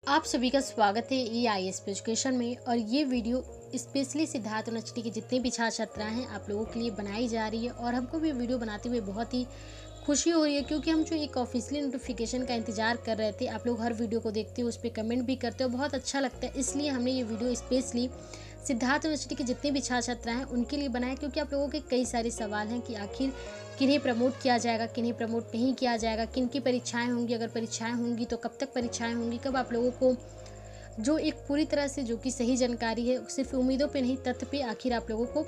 आप सभी का स्वागत है EIS एजुकेशन में। और ये वीडियो स्पेशली सिद्धार्थ यूनिवर्सिटी के जितने भी छात्र छात्राएं हैं आप लोगों के लिए बनाई जा रही है। और हमको भी वीडियो बनाते हुए बहुत ही खुशी हो रही है, क्योंकि हम जो एक ऑफिशियली नोटिफिकेशन का इंतजार कर रहे थे। आप लोग हर वीडियो को देखते हो, उस पर कमेंट भी करते हो, बहुत अच्छा लगता है। इसलिए हमने ये वीडियो स्पेशली सिद्धार्थ यूनिवर्सिटी के जितने भी छात्र छात्राएं हैं उनके लिए बनाया, क्योंकि आप लोगों के कई सारे सवाल हैं कि आखिर किन्हें प्रमोट किया जाएगा, किन्हें प्रमोट नहीं किया जाएगा, किन की परीक्षाएं होंगी, अगर परीक्षाएं होंगी तो कब तक परीक्षाएं होंगी, कब आप लोगों को जो एक पूरी तरह से जो कि सही जानकारी है, सिर्फ उम्मीदों पे नहीं तथ्य पे आखिर आप लोगों को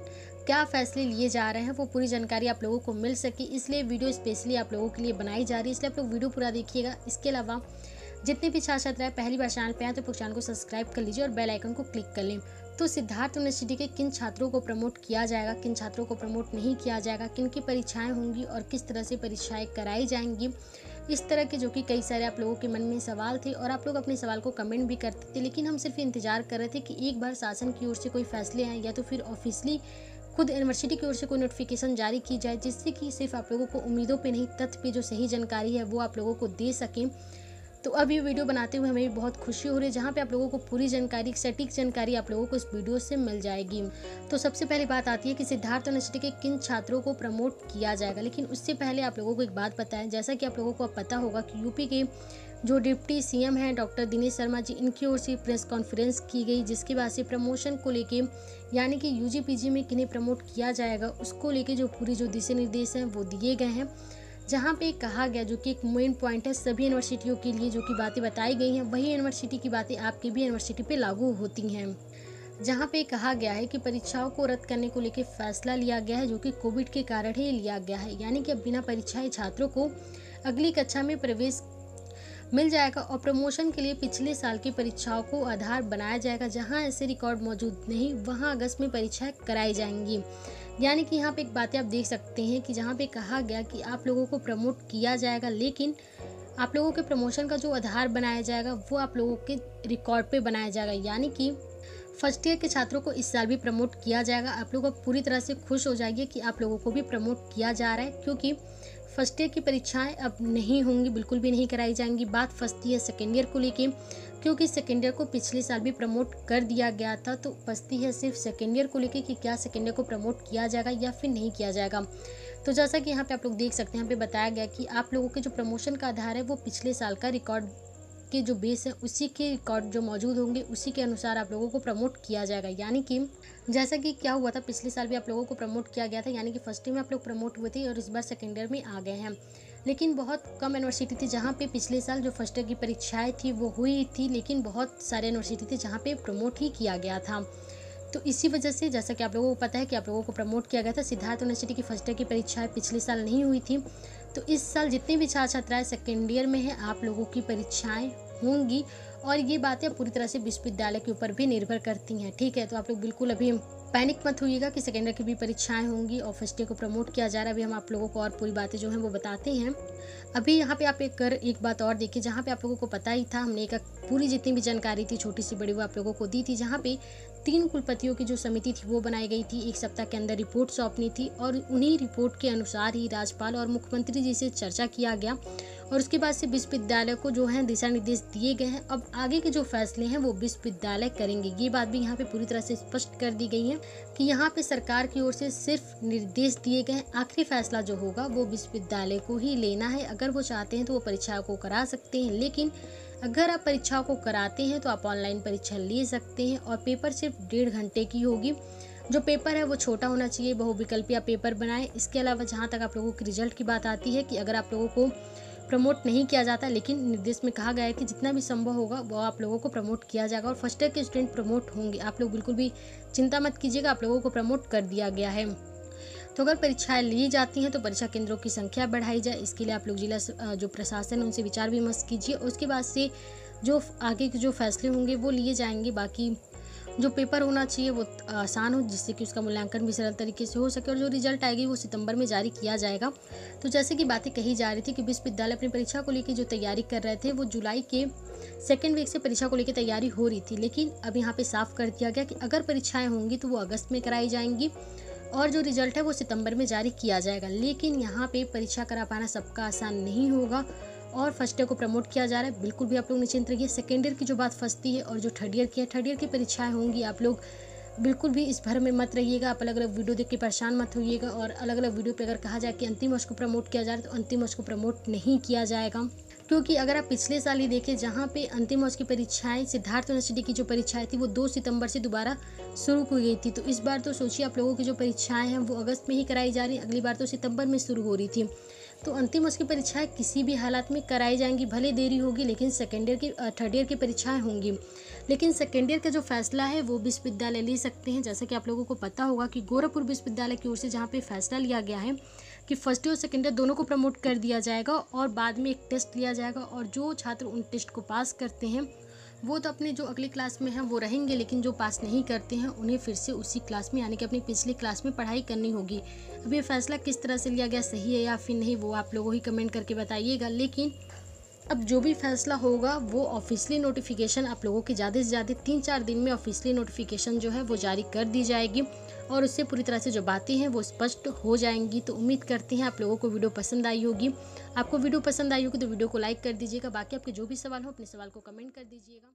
क्या फैसले लिए जा रहे हैं वो पूरी जानकारी आप लोगों को मिल सके। इसलिए वीडियो स्पेशली आप लोगों के लिए बनाई जा रही है, इसलिए आप लोग वीडियो पूरा देखिएगा। इसके अलावा जितने भी छात्र छात्राएं पहली बार चैनल पे आए तो चैनल को सब्सक्राइब कर लीजिए और बेल आइकन को क्लिक कर लें। तो सिद्धार्थ यूनिवर्सिटी के किन छात्रों को प्रमोट किया जाएगा, किन छात्रों को प्रमोट नहीं किया जाएगा, किन की परीक्षाएं होंगी और किस तरह से परीक्षाएं कराई जाएंगी, इस तरह के जो कि कई सारे आप लोगों के मन में सवाल थे। और आप लोग अपने सवाल को कमेंट भी करते थे, लेकिन हम सिर्फ इंतजार कर रहे थे कि एक बार शासन की ओर से कोई फैसले आए या तो फिर ऑफिशियली खुद यूनिवर्सिटी की ओर से कोई नोटिफिकेशन जारी की जाए, जिससे कि सिर्फ आप लोगों को उम्मीदों पे नहीं तथ्य पे जो सही जानकारी है वो आप लोगों को दे सकें। तो अब ये वीडियो बनाते हुए हमें भी बहुत खुशी हो रही है, जहाँ पे आप लोगों को पूरी जानकारी, सटीक जानकारी आप लोगों को इस वीडियो से मिल जाएगी। तो सबसे पहली बात आती है कि सिद्धार्थ यूनिवर्सिटी के किन छात्रों को प्रमोट किया जाएगा। लेकिन उससे पहले आप लोगों को एक बात पता है, जैसा कि आप लोगों को अब पता होगा कि यूपी के जो डिप्टी CM हैं डॉक्टर दिनेश शर्मा जी, इनकी ओर से प्रेस कॉन्फ्रेंस की गई, जिसके बाद से प्रमोशन को लेके यानी कि UG PG में किन्हें प्रमोट किया जाएगा उसको लेके जो पूरी जो दिशा निर्देश हैं वो दिए गए हैं। जहाँ पे कहा गया, जो कि एक मेन पॉइंट है सभी यूनिवर्सिटियों के लिए, जो कि बातें बताई गई हैं वही यूनिवर्सिटी की बातें आपकी भी यूनिवर्सिटी पे लागू होती हैं। जहाँ पे कहा गया है कि परीक्षाओं को रद्द करने को लेकर फैसला लिया गया है, जो कि कोविड के कारण ही लिया गया है। यानी कि अब बिना परीक्षाएं छात्रों को अगली कक्षा में प्रवेश मिल जाएगा और प्रमोशन के लिए पिछले साल की परीक्षाओं को आधार बनाया जाएगा। जहां ऐसे रिकॉर्ड मौजूद नहीं वहां अगस्त में परीक्षाएं कराई जाएंगी। यानी कि यहाँ पे एक बातें आप देख सकते हैं कि जहाँ पे कहा गया कि आप लोगों को प्रमोट किया जाएगा, लेकिन आप लोगों के प्रमोशन का जो आधार बनाया जाएगा वो आप लोगों के रिकॉर्ड पे बनाया जाएगा। यानी कि फर्स्ट ईयर के छात्रों को इस साल भी प्रमोट किया जाएगा। आप लोग अब पूरी तरह से खुश हो जाइए कि आप लोगों को भी प्रमोट किया जा रहा है, क्योंकि फर्स्ट ईयर की परीक्षाएं अब नहीं होंगी, बिल्कुल भी नहीं कराई जाएंगी। बात फर्स्ट ईयर सेकेंड ईयर को लेके, क्योंकि सेकेंड ईयर को पिछले साल भी प्रमोट कर दिया गया था। तो बचती है सिर्फ सेकेंड ईयर को लेके कि क्या सेकेंड ईयर को प्रमोट किया जाएगा या फिर नहीं किया जाएगा। तो जैसा कि यहाँ पे आप लोग देख सकते हैं, यहाँ पे बताया गया कि आप लोगों के जो प्रमोशन का आधार है वो पिछले साल का रिकॉर्ड के जो बेस है उसी के रिकॉर्ड जो मौजूद होंगे उसी के अनुसार आप लोगों को प्रमोट किया जाएगा। यानी कि जैसा कि क्या हुआ था पिछले साल भी आप लोगों को प्रमोट किया गया था, यानी कि फर्स्ट ईयर में आप लोग प्रमोट हुए थे और इस बार सेकेंड ईयर में आ गए हैं। लेकिन बहुत कम यूनिवर्सिटी थी जहाँ पे पिछले साल जो फर्स्ट ईयर की परीक्षाएं थी वो हुई थी, लेकिन बहुत सारे यूनिवर्सिटी थे जहाँ पे प्रमोट ही किया गया था। तो इसी वजह से जैसा कि आप लोगों को पता है कि आप लोगों को प्रमोट किया गया था। सिद्धार्थ यूनिवर्सिटी की फर्स्ट ईयर की परीक्षाएं पिछले साल नहीं हुई थी, तो इस साल जितने भी छात्र छात्राएं सेकेंड ईयर में हैं आप लोगों की परीक्षाएं होंगी। और ये बातें पूरी तरह से विश्वविद्यालय के ऊपर भी निर्भर करती हैं, ठीक है। तो आप लोग बिल्कुल अभी पैनिक मत होइएगा कि सेकेंड ईयर की भी परीक्षाएं होंगी और फर्स्ट ईयर को प्रमोट किया जा रहा है। अभी हम आप लोगों को और पूरी बातें जो हैं वो बताते हैं। अभी यहाँ पे आप एक बात और देखिए, जहाँ पे आप लोगों को पता ही था, हमने एक पूरी जितनी भी जानकारी थी छोटी सी बड़ी वो आप लोगों को दी थी। जहाँ पे 3 कुलपतियों की जो समिति थी वो बनाई गई थी, 1 सप्ताह के अंदर रिपोर्ट सौंपनी थी और उन्हीं रिपोर्ट के अनुसार ही राज्यपाल और मुख्यमंत्री जी से चर्चा किया गया और उसके बाद से विश्वविद्यालय को जो है दिशा निर्देश दिए गए हैं। अब आगे के जो फैसले हैं वो विश्वविद्यालय करेंगे। ये बात भी यहाँ पे पूरी तरह से स्पष्ट कर दी गई है कि यहाँ पे सरकार की ओर से सिर्फ निर्देश दिए गए हैं, आखिरी फैसला जो होगा वो विश्वविद्यालय को ही लेना है। अगर वो चाहते हैं तो वो परीक्षा को करा सकते हैं, लेकिन अगर आप परीक्षाओं को कराते हैं तो आप ऑनलाइन परीक्षा ले सकते हैं और पेपर सिर्फ 1.5 घंटे की होगी। जो पेपर है वो छोटा होना चाहिए, बहुविकल्पीय पेपर बनाएं। इसके अलावा जहाँ तक आप लोगों की रिजल्ट की बात आती है कि अगर आप लोगों को प्रमोट नहीं किया जाता, लेकिन निर्देश में कहा गया है कि जितना भी संभव होगा वो आप लोगों को प्रमोट किया जाएगा और फर्स्ट ईयर के स्टूडेंट प्रमोट होंगे। आप लोग बिल्कुल भी चिंता मत कीजिएगा, आप लोगों को प्रमोट कर दिया गया है। तो अगर परीक्षाएं ली जाती हैं तो परीक्षा केंद्रों की संख्या बढ़ाई जाए, इसके लिए आप लोग जिला जो प्रशासन उनसे विचार विमर्श कीजिए। उसके बाद से जो आगे के जो फैसले होंगे वो लिए जाएंगे। बाकी जो पेपर होना चाहिए वो आसान हो, जिससे कि उसका मूल्यांकन भी सरल तरीके से हो सके और जो रिजल्ट आएगी वो सितंबर में जारी किया जाएगा। तो जैसे कि बातें कही जा रही थी कि विश्वविद्यालय अपनी परीक्षा को लेकर जो तैयारी कर रहे थे वो जुलाई के सेकेंड वीक से परीक्षा को लेकर तैयारी हो रही थी, लेकिन अब यहाँ पे साफ कर दिया गया कि अगर परीक्षाएं होंगी तो वो अगस्त में कराई जाएंगी और जो रिजल्ट है वो सितंबर में जारी किया जाएगा। लेकिन यहाँ पे परीक्षा करा पाना सबका आसान नहीं होगा और फर्स्ट ईयर को प्रमोट किया जा रहा है। बिल्कुल भी आप लोग निश्चिंत रहिए। सेकेंड ईयर की जो बात फंसती है और जो थर्ड ईयर की है, थर्ड ईयर की परीक्षाएं होंगी, आप लोग बिल्कुल भी इस भर में मत रहिएगा। आप अलग अलग वीडियो देख के परेशान मत होइएगा। और अलग अलग वीडियो पे अगर कहा जाए कि अंतिम वर्ष को प्रमोट किया जा रहा है, तो अंतिम वर्ष को प्रमोट नहीं किया जाएगा। क्योंकि अगर आप पिछले साल ही देखें, जहाँ पे अंतिम वर्ष की परीक्षाएं, सिद्धार्थ यूनिवर्सिटी की जो परीक्षाएं थी वो 2 सितंबर से दोबारा शुरू की गई थी। तो इस बार तो सोचिए, आप लोगों की जो परीक्षाएं हैं वो अगस्त में ही कराई जा रही है, अगली बार तो सितंबर में शुरू हो रही थी। तो अंतिम वर्ष की परीक्षाएं किसी भी हालात में कराई जाएंगी, भले देरी होगी, लेकिन सेकेंड ईयर की थर्ड ईयर की परीक्षाएं होंगी। लेकिन सेकेंड ईयर का जो फैसला है वो विश्वविद्यालय ले सकते हैं। जैसा कि आप लोगों को पता होगा कि गोरखपुर विश्वविद्यालय की ओर से जहाँ पे फैसला लिया गया है कि फर्स्ट ईयर और सेकेंड ईयर दोनों को प्रमोट कर दिया जाएगा, और बाद में एक टेस्ट लिया जाएगा, और जो छात्र उन टेस्ट को पास करते हैं वो तो अपने जो अगली क्लास में हैं वो रहेंगे, लेकिन जो पास नहीं करते हैं उन्हें फिर से उसी क्लास में, यानी कि अपनी पिछली क्लास में पढ़ाई करनी होगी। अब ये फैसला किस तरह से लिया गया, सही है या फिर नहीं, वो आप लोगों ही कमेंट करके बताइएगा। लेकिन अब जो भी फैसला होगा वो ऑफिशियली नोटिफिकेशन आप लोगों की ज़्यादा से ज़्यादा 3-4 दिन में ऑफिशियली नोटिफिकेशन जो है वो जारी कर दी जाएगी, और उससे पूरी तरह से जो बातें हैं वो स्पष्ट हो जाएंगी। तो उम्मीद करते हैं आप लोगों को वीडियो पसंद आई होगी। आपको वीडियो पसंद आई होगी तो वीडियो को लाइक कर दीजिएगा। बाकी आपके जो भी सवाल हो, अपने सवाल को कमेंट कर दीजिएगा।